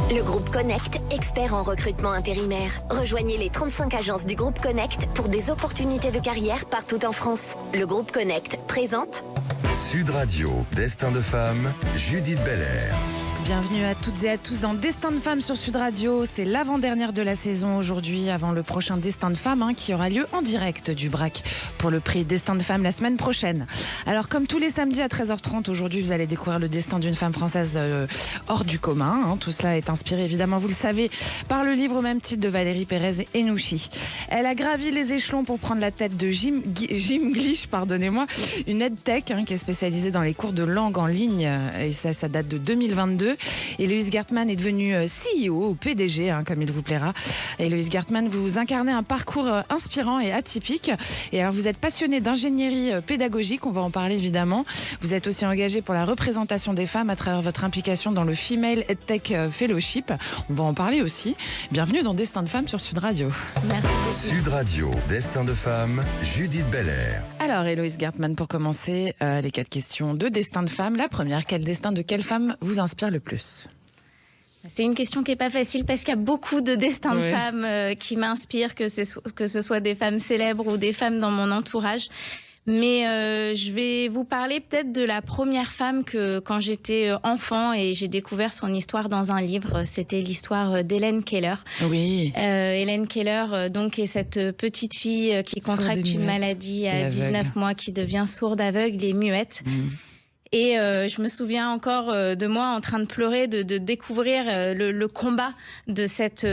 Le groupe Connect, expert en recrutement intérimaire. Rejoignez les 35 agences du groupe Connect pour des opportunités de carrière partout en France. Le groupe Connect présente Sud Radio, Destin de femme, Judith Belair. Bienvenue à toutes et à tous dans Destin de femme sur Sud Radio. C'est l'avant-dernière de la saison aujourd'hui, avant le prochain Destin de femme qui aura lieu en direct du BRAC pour le prix Destin de femme la semaine prochaine. Alors comme tous les samedis à 13h30, aujourd'hui vous allez découvrir le destin d'une femme française hors du commun. Tout cela est inspiré évidemment, vous le savez, par le livre au même titre de Valérie Pérez Henouchi. Elle a gravi les échelons pour prendre la tête de Jim Glish, une EdTech qui est spécialisée dans les cours de langue en ligne, et ça date de 2022. Héloïse Gertmann est devenue CEO ou PDG, comme il vous plaira. Héloïse Gertmann, vous incarnez un parcours inspirant et atypique. Et alors, vous êtes passionnée d'ingénierie pédagogique, on va en parler évidemment. Vous êtes aussi engagée pour la représentation des femmes à travers votre implication dans le Female EdTech Fellowship. On va en parler aussi. Bienvenue dans Destin de femme sur Sud Radio. Merci beaucoup. Sud Radio, Destin de femme, Judith Belair. Alors, Héloïse Gertmann, pour commencer, les 4 questions de Destin de femme. La première, quel destin de quelle femme vous inspire le plus ? C'est une question qui n'est pas facile parce qu'il y a beaucoup de destins de femmes qui m'inspirent, que ce soit des femmes célèbres ou des femmes dans mon entourage. Mais je vais vous parler peut-être de la première femme que quand j'étais enfant et j'ai découvert son histoire dans un livre. C'était l'histoire d'Hélène Keller. Oui. Hélène Keller, donc, est cette petite fille qui contracte une maladie à 19 mois, qui devient sourde, aveugle et muette. Et je me souviens encore de moi en train de pleurer, de découvrir le combat de cet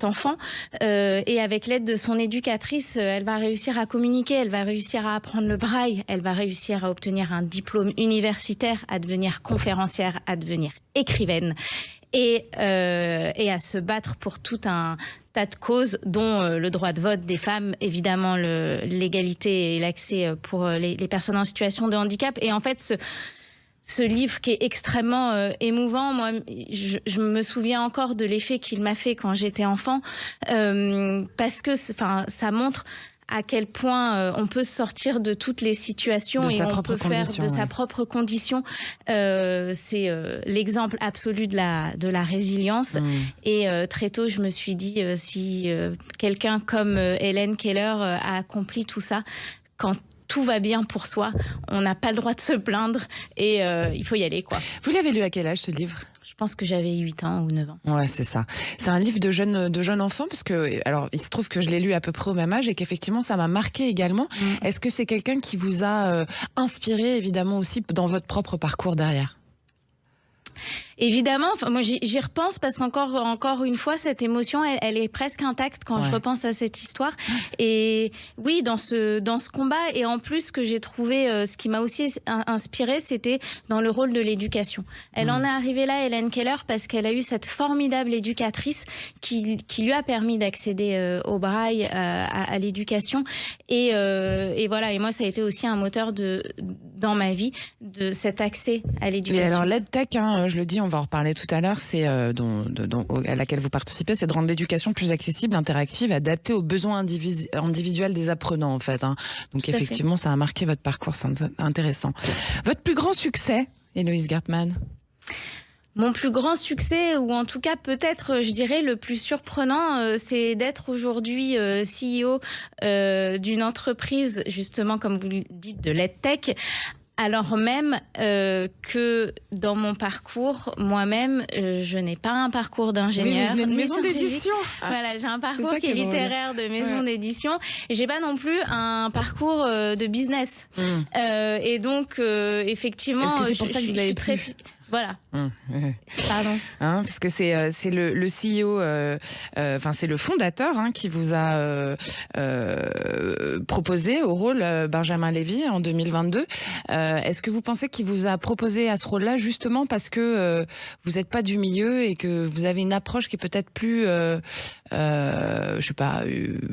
enfant. Et avec l'aide de son éducatrice, elle va réussir à communiquer, elle va réussir à apprendre le braille, elle va réussir à obtenir un diplôme universitaire, à devenir conférencière, à devenir écrivaine. Et à se battre pour tout un tas de causes, dont le droit de vote des femmes, évidemment l'égalité et l'accès pour les personnes en situation de handicap. Et en fait, ce livre qui est extrêmement émouvant, moi, je me souviens encore de l'effet qu'il m'a fait quand j'étais enfant, parce que ça montre à quel point on peut sortir de toutes les situations et on peut faire de sa propre condition. C'est l'exemple absolu de la résilience. Et très tôt, je me suis dit, si quelqu'un comme Hélène Keller a accompli tout ça, quand tout va bien pour soi, on n'a pas le droit de se plaindre et il faut y aller, quoi. Vous l'avez lu à quel âge, ce livre ? Je pense que j'avais 8 ans ou 9 ans. Ouais, c'est ça. C'est un livre de jeune enfant, parce que, alors, il se trouve que je l'ai lu à peu près au même âge et qu'effectivement, ça m'a marqué également. Est-ce que c'est quelqu'un qui vous a inspiré, évidemment, aussi dans votre propre parcours derrière ? Évidemment, moi j'y repense parce qu'encore une fois, cette émotion, elle est presque intacte quand je repense à cette histoire. Et oui, dans ce combat, et en plus, ce que j'ai trouvé, ce qui m'a aussi inspiré, c'était dans le rôle de l'éducation. Elle en est arrivée là, Hélène Keller, parce qu'elle a eu cette formidable éducatrice qui lui a permis d'accéder au braille, à l'éducation. Et voilà. Et moi, ça a été aussi un moteur dans ma vie, de cet accès à l'éducation. Et alors, l'EdTech, je le dis, on va en reparler tout à l'heure, c'est à laquelle vous participez, c'est de rendre l'éducation plus accessible, interactive, adaptée aux besoins individuels des apprenants, en fait. Donc, tout effectivement, ça a marqué votre parcours, c'est intéressant. Votre plus grand succès, Héloïse Gertmann ? Mon plus grand succès, ou en tout cas peut-être, je dirais, le plus surprenant, c'est d'être aujourd'hui CEO d'une entreprise, justement, comme vous le dites, de l'EdTech, alors même que dans mon parcours, moi-même, je n'ai pas un parcours d'ingénieur. Oui, vous venez de maison d'édition. Voilà, j'ai un parcours qui est littéraire, de maison d'édition. Et j'ai pas non plus un parcours de business. Et donc, effectivement, est-ce que c'est pour ça que vous avez très... Voilà. Pardon. Parce que c'est le CEO, c'est le fondateur qui vous a proposé au rôle Benjamin Lévy en 2022. Est-ce que vous pensez qu'il vous a proposé à ce rôle-là justement parce que vous n'êtes pas du milieu et que vous avez une approche qui est peut-être plus,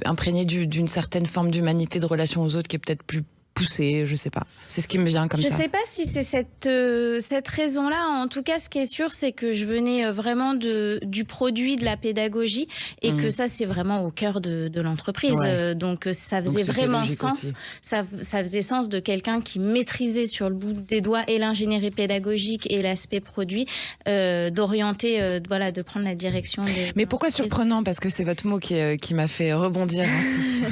imprégnée d'une certaine forme d'humanité, de relation aux autres, qui est peut-être plus pousser, je sais pas. C'est ce qui me vient comme ça. Je sais pas si c'est cette raison-là. En tout cas, ce qui est sûr, c'est que je venais vraiment du produit, de la pédagogie, et que ça, c'est vraiment au cœur de l'entreprise. Ouais. Donc ça faisait vraiment sens. Ça faisait sens de quelqu'un qui maîtrisait sur le bout des doigts et l'ingénierie pédagogique et l'aspect produit, d'orienter, voilà, de prendre la direction. Mais pourquoi surprenant? Parce que c'est votre mot qui m'a fait rebondir ainsi.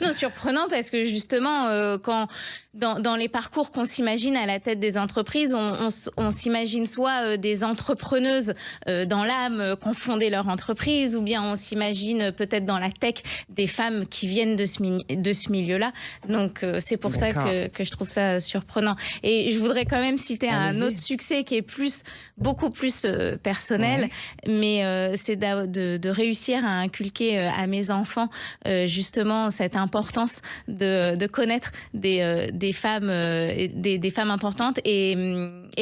Non, surprenant parce que justement, quand dans les parcours qu'on s'imagine à la tête des entreprises, on s'imagine soit des entrepreneuses dans l'âme qui ont fondé leur entreprise, ou bien on s'imagine peut-être dans la tech des femmes qui viennent de ce milieu-là. Donc c'est pour ça que je trouve ça surprenant. Et je voudrais quand même citer un autre succès qui est beaucoup plus personnel, mais c'est de réussir à inculquer à mes enfants justement cette importance de connaître des femmes, des femmes importantes, et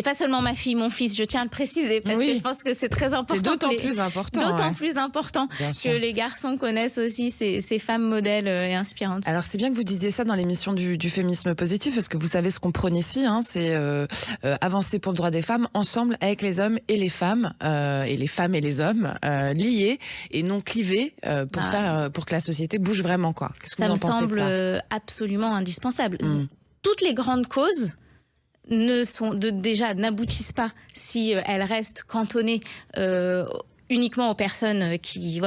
pas seulement ma fille, mon fils, je tiens à le préciser, parce que je pense que c'est très important. C'est d'autant plus important. D'autant plus important que les garçons connaissent aussi ces femmes modèles et inspirantes. Alors c'est bien que vous disiez ça dans l'émission du féminisme positif, parce que vous savez ce qu'on prône ici, hein, c'est avancer pour le droit des femmes ensemble avec les hommes et les femmes et les hommes liés et non clivés pour que la société bouge vraiment, quoi. Qu'est-ce que vous en pensez de ça ? Ça me semble absolument indispensable. Toutes les grandes causes n'aboutissent pas si elles restent cantonnées uniquement aux personnes qui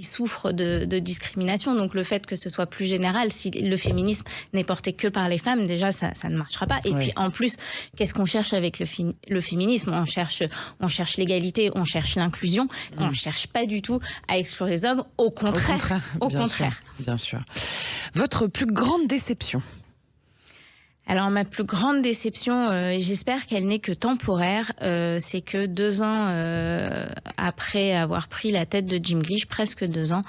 souffrent de discrimination. Donc le fait que ce soit plus général, si le féminisme n'est porté que par les femmes, déjà ça ne marchera pas. Et puis en plus, qu'est-ce qu'on cherche avec le féminisme ? On cherche l'égalité, on cherche l'inclusion, on ne cherche pas du tout à exclure les hommes. Au contraire. Bien sûr. Votre plus grande déception ? Alors ma plus grande déception, et j'espère qu'elle n'est que temporaire, c'est que 2 ans après avoir pris la tête de Jim Gleesh, presque 2 ans,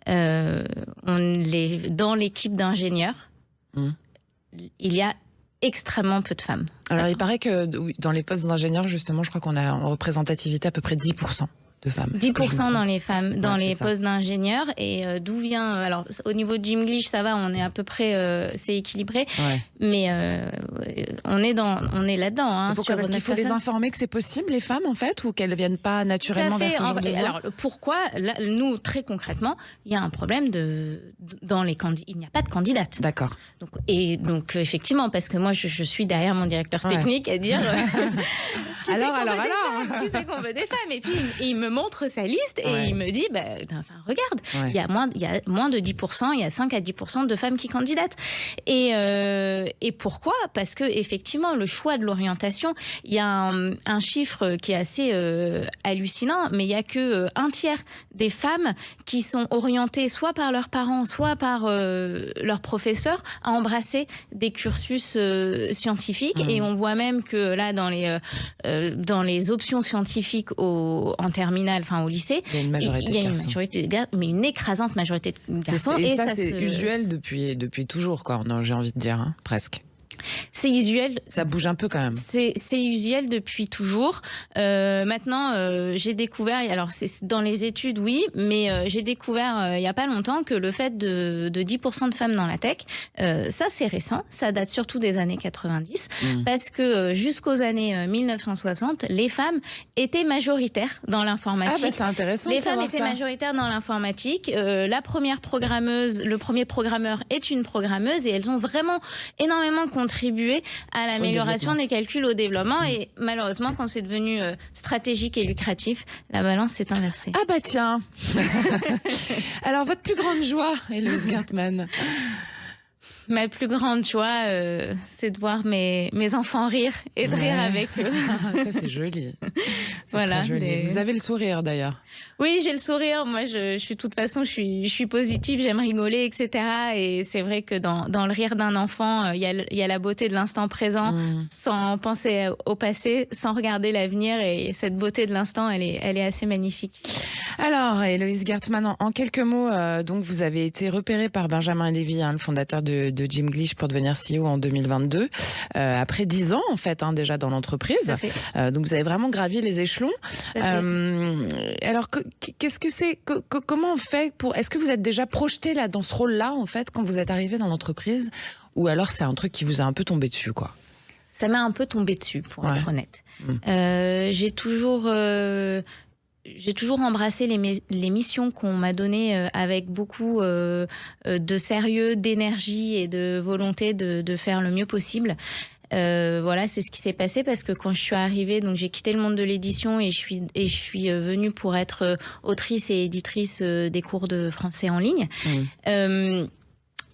dans l'équipe d'ingénieurs, il y a extrêmement peu de femmes. Alors il paraît que dans les postes d'ingénieurs, justement, je crois qu'on a en représentativité à peu près 10%. De femmes. 10% dans les femmes, dans les postes d'ingénieurs. Et d'où vient... Alors, au niveau de Jim Gleesh, ça va, on est à peu près... c'est équilibré. Mais on est là-dedans. Hein, pourquoi ? Parce qu'il faut les informer que c'est possible, les femmes, en fait, ou qu'elles ne viennent pas naturellement vers ce genre de voie ? Alors, pourquoi ? Là, nous, très concrètement, il y a un problème dans les candidats. Il n'y a pas de candidates. D'accord. Donc, effectivement, parce que moi, je suis derrière mon directeur technique à dire... tu sais qu'on veut des femmes. Et puis, il me montre sa liste et il me dit, regarde, il y a moins de 10%, il y a 5 à 10% de femmes qui candidatent. Et pourquoi ? Parce que effectivement, le choix de l'orientation, il y a un chiffre qui est assez hallucinant, mais il y a que 1/3 des femmes qui sont orientées soit par leurs parents, soit par leurs professeurs à embrasser des cursus scientifiques. Et on voit même que là, dans les options scientifiques en terminale, au lycée, il y a une majorité de garçons, mais une écrasante majorité de garçons. Et ça c'est usuel depuis toujours, quoi. Non, j'ai envie de dire, hein, presque. C'est usuel. Ça bouge un peu quand même. C'est usuel depuis toujours. Maintenant, j'ai découvert, alors c'est dans les études, oui, mais j'ai découvert il n'y a pas longtemps que le fait de 10% de femmes dans la tech, ça c'est récent, ça date surtout des années 90, parce que jusqu'aux années 1960, les femmes étaient majoritaires dans l'informatique. Ah bah c'est intéressant. Les femmes étaient majoritaires dans l'informatique. La première programmeuse, le premier programmeur est une programmeuse, et elles ont vraiment énormément contribué à l'amélioration des calculs, au développement. Et malheureusement, quand c'est devenu stratégique et lucratif, la balance s'est inversée. Ah bah tiens. Alors, votre plus grande joie, Héloïse Gartmann? Ma plus grande joie, c'est de voir mes enfants rire et de rire avec eux. Ça, c'est joli. Voilà. Très joli. Vous avez le sourire, d'ailleurs. Oui, j'ai le sourire. Moi, je suis de toute façon, je suis positive, j'aime rigoler, etc. Et c'est vrai que dans le rire d'un enfant, il y a la beauté de l'instant présent, sans penser au passé, sans regarder l'avenir. Et cette beauté de l'instant, elle est assez magnifique. Alors, Héloïse Gartmann, en quelques mots, donc vous avez été repérée par Benjamin Levy, le fondateur de Jim Gleesh, pour devenir CEO en 2022. Après 10 ans, en fait, déjà dans l'entreprise. Donc vous avez vraiment gravi les échelons. triathlon. Alors, qu'est-ce que c'est comment on fait pour... Est-ce que vous êtes déjà projeté là, dans ce rôle-là, en fait, quand vous êtes arrivé dans l'entreprise? Ou alors c'est un truc qui vous a un peu tombé dessus, quoi? Ça m'a un peu tombé dessus, pour être honnête. J'ai toujours embrassé les missions qu'on m'a données avec beaucoup de sérieux, d'énergie et de volonté de faire le mieux possible. Voilà, c'est ce qui s'est passé parce que quand je suis arrivée, donc j'ai quitté le monde de l'édition et je suis venue pour être autrice et éditrice des cours de français en ligne.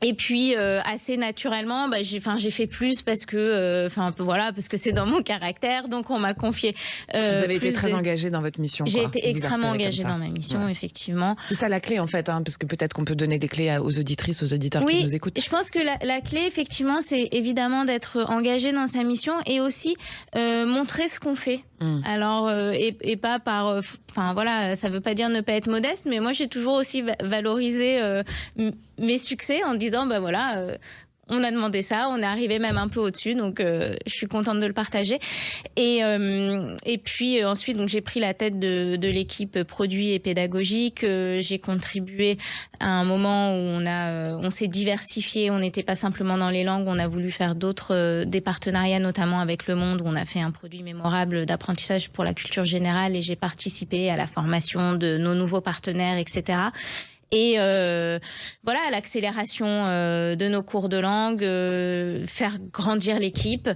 Et puis assez naturellement, j'ai fait plus parce que, parce que c'est dans mon caractère. Donc on m'a confié. Vous avez été très engagée dans votre mission. J'ai été extrêmement engagée dans ma mission, effectivement. C'est ça la clé en fait, parce que peut-être qu'on peut donner des clés aux auditrices, aux auditeurs qui nous écoutent. Je pense que la clé, effectivement, c'est évidemment d'être engagé dans sa mission et aussi montrer ce qu'on fait. Alors et pas par, ça veut pas dire ne pas être modeste, mais moi j'ai toujours aussi valorisé mes succès en disant on a demandé ça, on est arrivé même un peu au-dessus, donc je suis contente de le partager. Et puis ensuite, donc j'ai pris la tête de l'équipe produit et pédagogique. J'ai contribué à un moment où on s'est diversifié. On n'était pas simplement dans les langues. On a voulu faire des partenariats, notamment avec Le Monde, où on a fait un produit mémorable d'apprentissage pour la culture générale. Et j'ai participé à la formation de nos nouveaux partenaires, etc. Et à l'accélération de nos cours de langue, faire grandir l'équipe.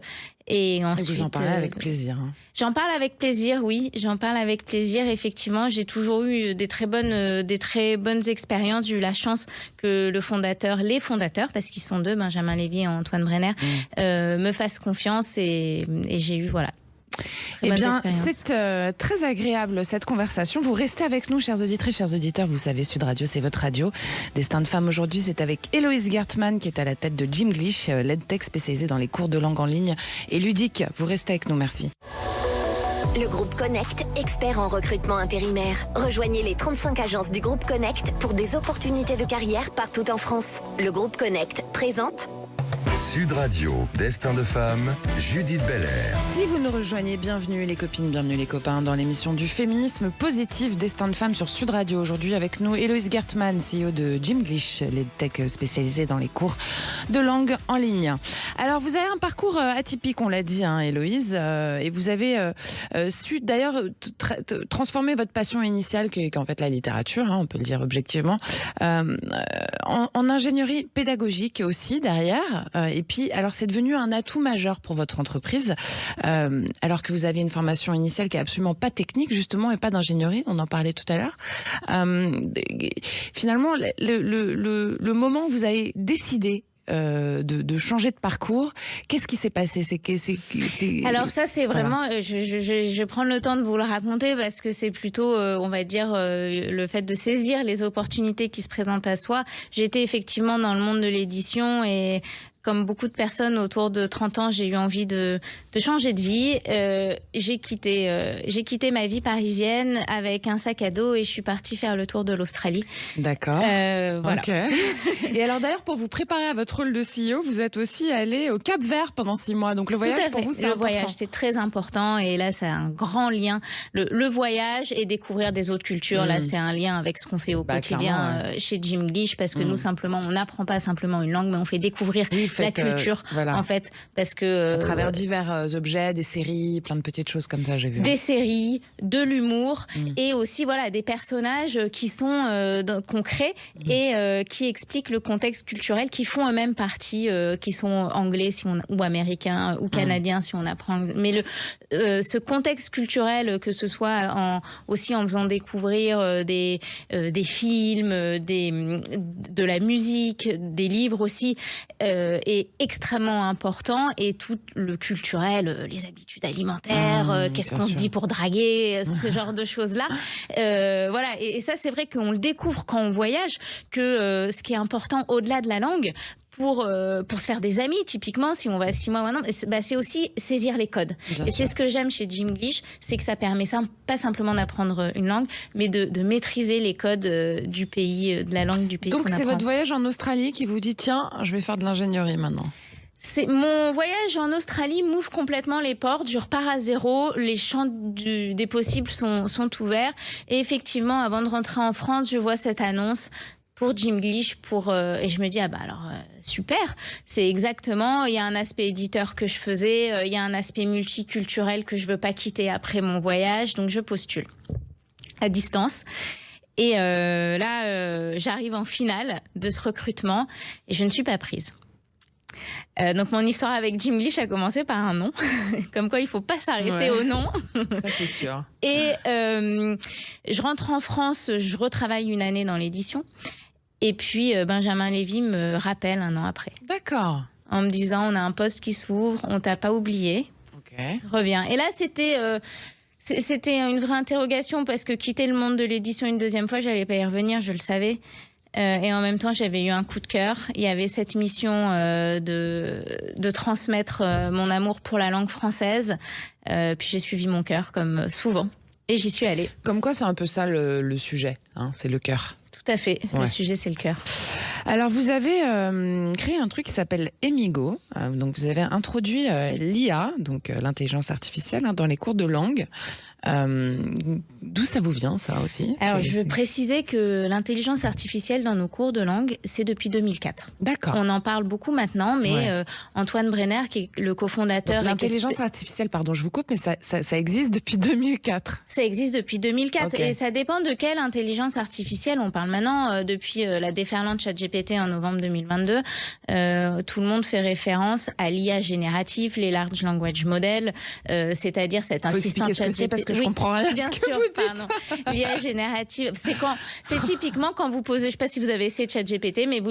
Et ensuite, vous en parlez avec plaisir. J'en parle avec plaisir, oui. J'en parle avec plaisir. Effectivement, j'ai toujours eu des très bonnes expériences. J'ai eu la chance que les fondateurs, parce qu'ils sont deux, Benjamin Lévy et Antoine Brenner, me fassent confiance et j'ai eu, Eh bien, c'est très agréable cette conversation. Vous restez avec nous, chères auditrices, chers auditeurs. Vous savez, Sud Radio, c'est votre radio. Destin de femme aujourd'hui, c'est avec Héloïse Gertmann qui est à la tête de Gymglish, l'EdTech spécialisée dans les cours de langue en ligne et ludique. Vous restez avec nous, merci. Le groupe Connect, expert en recrutement intérimaire. Rejoignez les 35 agences du groupe Connect pour des opportunités de carrière partout en France. Le groupe Connect présente Sud Radio, Destin de femme, Judith Belair. Si vous nous rejoignez, bienvenue les copines, bienvenue les copains dans l'émission du féminisme positif Destin de femme sur Sud Radio. Aujourd'hui avec nous Héloïse Gertmann, CEO de Gymglish, l'EdTech spécialisée dans les cours de langue en ligne. Alors vous avez un parcours atypique, on l'a dit, Héloïse, et vous avez su d'ailleurs transformer votre passion initiale, qui est en fait la littérature, on peut le dire objectivement, en ingénierie pédagogique aussi derrière. Et puis, alors c'est devenu un atout majeur pour votre entreprise, alors que vous aviez une formation initiale qui est absolument pas technique justement et pas d'ingénierie, on en parlait tout à l'heure. Finalement, le moment où vous avez décidé de changer de parcours, qu'est-ce qui s'est passé? Alors ça, c'est vraiment, je vais prendre le temps de vous le raconter parce que c'est plutôt, on va dire, le fait de saisir les opportunités qui se présentent à soi. J'étais effectivement dans le monde de l'édition et comme beaucoup de personnes autour de 30 ans, j'ai eu envie de changer de vie. J'ai quitté ma vie parisienne avec un sac à dos et je suis partie faire le tour de l'Australie. D'accord. Voilà. Okay. Et alors d'ailleurs, pour vous préparer à votre rôle de CEO, vous êtes aussi allé au Cap-Vert pendant 6 mois. Donc le voyage pour vous, c'est important. Le voyage, c'est très important et là, c'est un grand lien. Le voyage et découvrir des autres cultures, là, c'est un lien avec ce qu'on fait au quotidien chez Gymglish parce que nous, simplement, on n'apprend pas simplement une langue, mais on fait découvrir la culture, en fait, parce que... à travers divers objets, des séries, plein de petites choses comme ça, j'ai vu. Des séries, de l'humour, et aussi, des personnages qui sont concrets et qui expliquent le contexte culturel, qui font eux-mêmes partie, qui sont anglais ou américains ou canadiens, si on apprend. Mais ce contexte culturel, que ce soit aussi en faisant découvrir des films, de la musique, des livres aussi, est extrêmement important, et tout le culturel, les habitudes alimentaires, qu'est-ce qu'on se dit pour draguer, ce genre de choses-là. Et ça, c'est vrai qu'on le découvre quand on voyage, que ce qui est important au-delà de la langue, pour se faire des amis, typiquement, si on va 6 mois maintenant, c'est aussi saisir les codes. Bien sûr. C'est ce que j'aime chez Gymglish, c'est que ça permet pas simplement d'apprendre une langue, mais de maîtriser les codes du pays, de la langue du pays. Donc c'est votre voyage en Australie qui vous dit, tiens, je vais faire de l'ingénierie maintenant. Mon voyage en Australie m'ouvre complètement les portes, je repars à zéro, les champs des possibles sont ouverts. Et effectivement, avant de rentrer en France, je vois cette annonce pour Gimglish, et je me dis, super, c'est exactement, il y a un aspect éditeur que je faisais, il y a un aspect multiculturel que je veux pas quitter après mon voyage, donc je postule à distance. Et là, j'arrive en finale de ce recrutement et je ne suis pas prise. Donc mon histoire avec Gimglish a commencé par un nom, comme quoi il ne faut pas s'arrêter au nom. Ça c'est sûr. Et je rentre en France, je retravaille une année dans l'édition. Et puis Benjamin Lévy me rappelle un an après. D'accord. En me disant, on a un poste qui s'ouvre, on t'a pas oublié. Ok. Reviens. Et là, c'était une vraie interrogation parce que quitter le monde de l'édition une deuxième fois, j'allais pas y revenir, je le savais. Et en même temps, j'avais eu un coup de cœur. Il y avait cette mission de transmettre mon amour pour la langue française. Puis j'ai suivi mon cœur, comme souvent. Et j'y suis allée. Comme quoi, c'est un peu ça le sujet, hein, c'est le cœur. Tout à fait. Ouais. Le sujet, c'est le cœur. Alors, vous avez créé un truc qui s'appelle Emigo. Donc, vous avez introduit l'IA, donc l'intelligence artificielle, dans les cours de langue. D'où ça vous vient, ça aussi? Alors, je veux préciser que l'intelligence artificielle dans nos cours de langue, c'est depuis 2004. D'accord. On en parle beaucoup maintenant, mais Antoine Brenner, qui est le cofondateur... Donc, l'intelligence artificielle, pardon, je vous coupe, mais ça existe depuis 2004. Ça existe depuis 2004. Okay. Et ça dépend de quelle intelligence artificielle on parle maintenant. Depuis la déferlante ChatGPT en novembre 2022, tout le monde fait référence à l'IA générative, les Large Language Models, c'est-à-dire cet assistant ChatGPT. Parce que je comprends rien. Bien sûr, pardon. L'IA générative, c'est typiquement quand vous posez, je ne sais pas si vous avez essayé ChatGPT, mais vous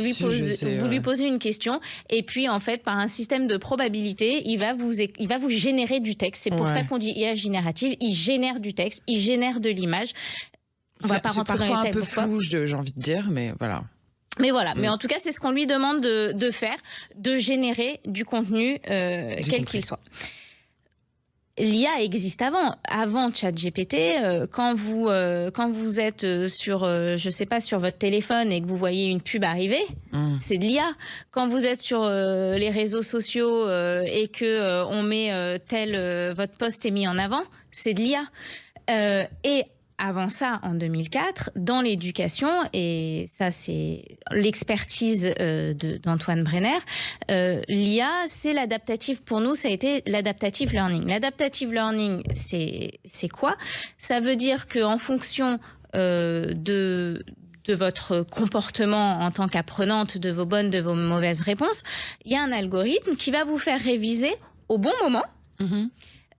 lui posez une question et puis en fait par un système de probabilité, il va vous générer du texte. C'est pour ça qu'on dit IA générative. Il génère du texte, il génère de l'image. On va pas rentrer dans les un peu flou, j'ai envie de dire, mais voilà. Mais voilà, mais en tout cas, c'est ce qu'on lui demande de faire, de générer du contenu, quel qu'il soit. L'IA existe avant ChatGPT. Quand vous êtes sur, je sais pas, sur votre téléphone et que vous voyez une pub arriver, c'est de l'IA. Quand vous êtes sur les réseaux sociaux et que on met votre post est mis en avant, c'est de l'IA. Et avant ça, en 2004, dans l'éducation, et ça c'est l'expertise d'Antoine Brenner, l'IA, c'est l'adaptative. Pour nous, ça a été l'adaptative learning. L'adaptative learning, c'est quoi? Ça veut dire qu'en fonction de votre comportement en tant qu'apprenante, de vos bonnes, de vos mauvaises réponses, il y a un algorithme qui va vous faire réviser au bon moment,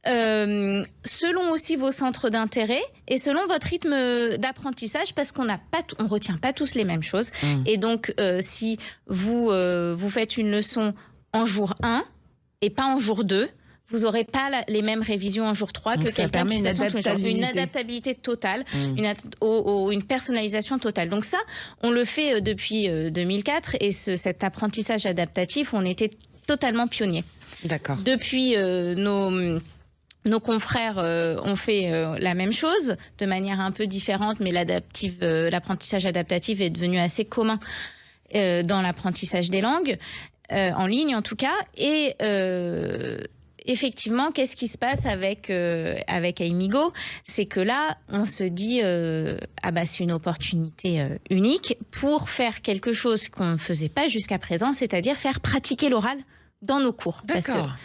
selon aussi vos centres d'intérêt et selon votre rythme d'apprentissage, parce qu'on retient pas tous les mêmes choses. Et donc, si vous faites une leçon en jour 1 et pas en jour 2, vous n'aurez pas les mêmes révisions en jour 3 que quelqu'un qui s'attend tous les jours. Une adaptabilité totale, une personnalisation totale. Donc ça, on le fait depuis 2004 et cet apprentissage adaptatif, on était totalement pionniers. D'accord. Depuis nos confrères ont fait la même chose de manière un peu différente, mais l'apprentissage adaptatif est devenu assez commun dans l'apprentissage des langues, en ligne en tout cas. Et effectivement, qu'est-ce qui se passe avec Emigo? C'est que là, on se dit c'est une opportunité unique pour faire quelque chose qu'on ne faisait pas jusqu'à présent, c'est-à-dire faire pratiquer l'oral dans nos cours. D'accord.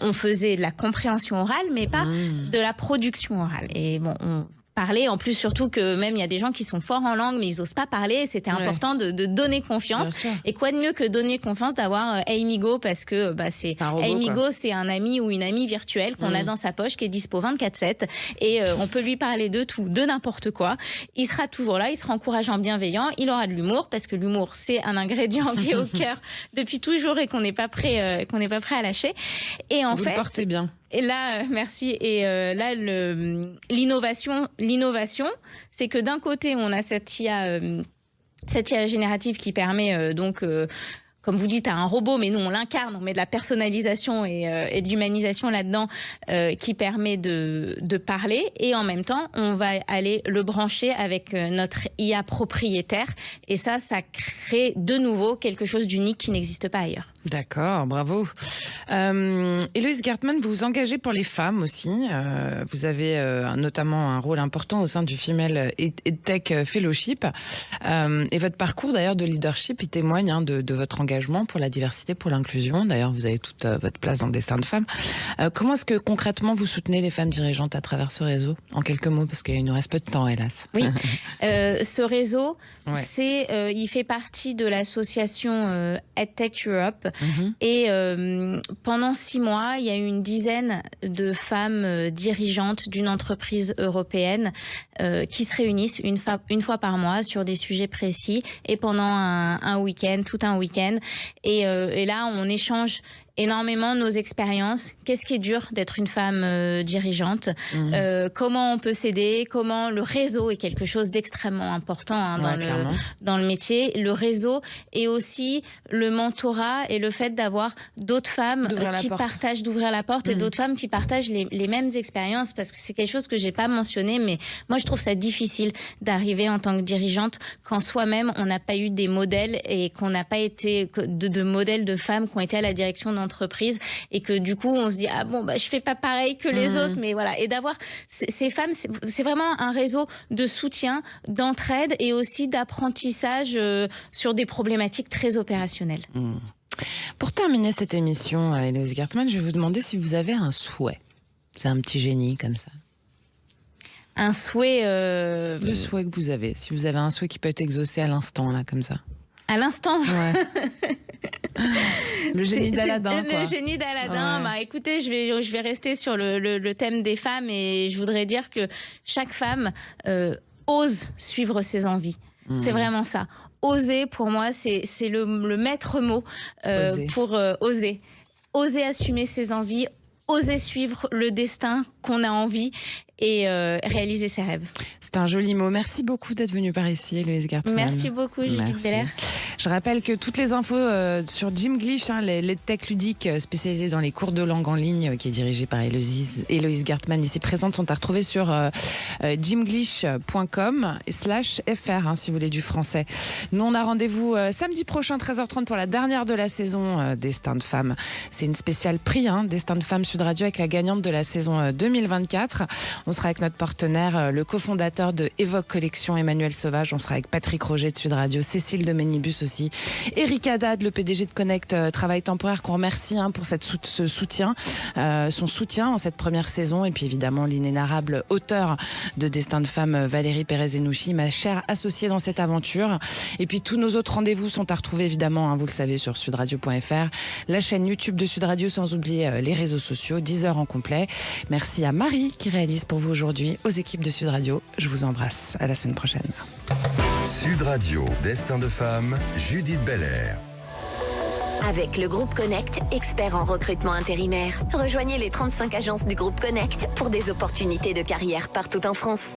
On faisait de la compréhension orale, mais pas de la production orale. Et bon, on parlait, en plus, surtout que même il y a des gens qui sont forts en langue, mais ils n'osent pas parler. C'était important de donner confiance. Et quoi de mieux que donner confiance d'avoir Emigo, parce que Emigo, c'est un ami ou une amie virtuelle qu'on a dans sa poche, qui est dispo 24/7. Et on peut lui parler de tout, de n'importe quoi. Il sera toujours là, il sera encourageant, bienveillant. Il aura de l'humour, parce que l'humour, c'est un ingrédient qui est au cœur depuis toujours et qu'on n'est pas prêt à lâcher. Et en fait, vous le portez bien. Et là, merci. Et là, l'innovation, c'est que d'un côté, on a cette IA générative qui permet comme vous dites, à un robot, mais nous, on l'incarne, on met de la personnalisation et de l'humanisation là-dedans qui permet de parler. Et en même temps, on va aller le brancher avec notre IA propriétaire. Et ça crée de nouveau quelque chose d'unique qui n'existe pas ailleurs. D'accord, bravo. Héloïse Gartmann, vous vous engagez pour les femmes aussi. Vous avez notamment un rôle important au sein du Female EdTech Fellowship. Et votre parcours d'ailleurs de leadership, il témoigne de votre engagement pour la diversité, pour l'inclusion. D'ailleurs, vous avez toute votre place dans le Destin de Femmes. Comment est-ce que concrètement vous soutenez les femmes dirigeantes à travers ce réseau? En quelques mots, parce qu'il nous reste peu de temps, hélas. Oui, ce réseau, il fait partie de l'association EdTech Europe. Et pendant 6 mois, il y a eu une dizaine de femmes dirigeantes d'une entreprise européenne qui se réunissent une fois par mois sur des sujets précis et pendant un week-end, tout un week-end. Et là, on échange énormément nos expériences. Qu'est-ce qui est dur d'être une femme dirigeante? Comment on peut s'aider? Comment le réseau est quelque chose d'extrêmement important dans le métier. Le réseau et aussi le mentorat et le fait d'avoir d'autres femmes qui partagent, d'ouvrir la porte et d'autres femmes qui partagent les mêmes expériences, parce que c'est quelque chose que j'ai pas mentionné, mais moi je trouve ça difficile d'arriver en tant que dirigeante quand soi-même on n'a pas eu des modèles et qu'on n'a pas été de modèles de femmes qui ont été à la direction d'entreprise et que du coup on se dit je fais pas pareil que les autres, mais voilà, et d'avoir ces femmes, c'est vraiment un réseau de soutien, d'entraide et aussi d'apprentissage sur des problématiques très opérationnelles. Pour terminer cette émission, Héloïse Gartmann, je vais vous demander si vous avez un souhait. C'est un petit génie comme ça. Un souhait... Le souhait que vous avez. Si vous avez un souhait qui peut être exaucé à l'instant, là, comme ça. À l'instant? Ouais. Le génie d'Aladin. Le génie d'Aladin. Ouais. Écoutez, je vais rester sur le thème des femmes et je voudrais dire que chaque femme ose suivre ses envies. C'est vraiment ça. Oser, pour moi, c'est le maître mot pour oser. Oser assumer ses envies, oser suivre le destin qu'on a envie et réaliser ses rêves. C'est un joli mot. Merci beaucoup d'être venue par ici, Héloïse Gartmann. Merci beaucoup, Judith Belair. Je rappelle que toutes les infos sur JimGlish, l'EdTech ludique spécialisé dans les cours de langue en ligne, qui est dirigé par Héloïse Gartmann, ici présente, sont à retrouver sur jimglish.com/fr, si vous voulez du français. Nous, on a rendez-vous samedi prochain, 13h30, pour la dernière de la saison Destin de Femmes. C'est une spéciale prix, Destin de Femmes Sud Radio, avec la gagnante de la saison 2024. On sera avec notre partenaire, le cofondateur de Evoque Collection, Emmanuel Sauvage. On sera avec Patrick Roger de Sud Radio, Cécile de Ménibus aussi, Eric Haddad, le PDG de Connect Travail Temporaire, qu'on remercie pour ce soutien, son soutien en cette première saison. Et puis évidemment l'inénarrable auteure de Destin de Femmes, Valérie Pérez-Enouchi, ma chère associée dans cette aventure. Et puis tous nos autres rendez-vous sont à retrouver évidemment, vous le savez, sur sudradio.fr, la chaîne YouTube de Sud Radio, sans oublier les réseaux sociaux, 10h en complet. Merci à Marie qui réalise pour vous aujourd'hui, aux équipes de Sud Radio. Je vous embrasse. À la semaine prochaine. Sud Radio, Destin de Femmes, Judith Belair. Avec le groupe Connect, expert en recrutement intérimaire. Rejoignez les 35 agences du groupe Connect pour des opportunités de carrière partout en France.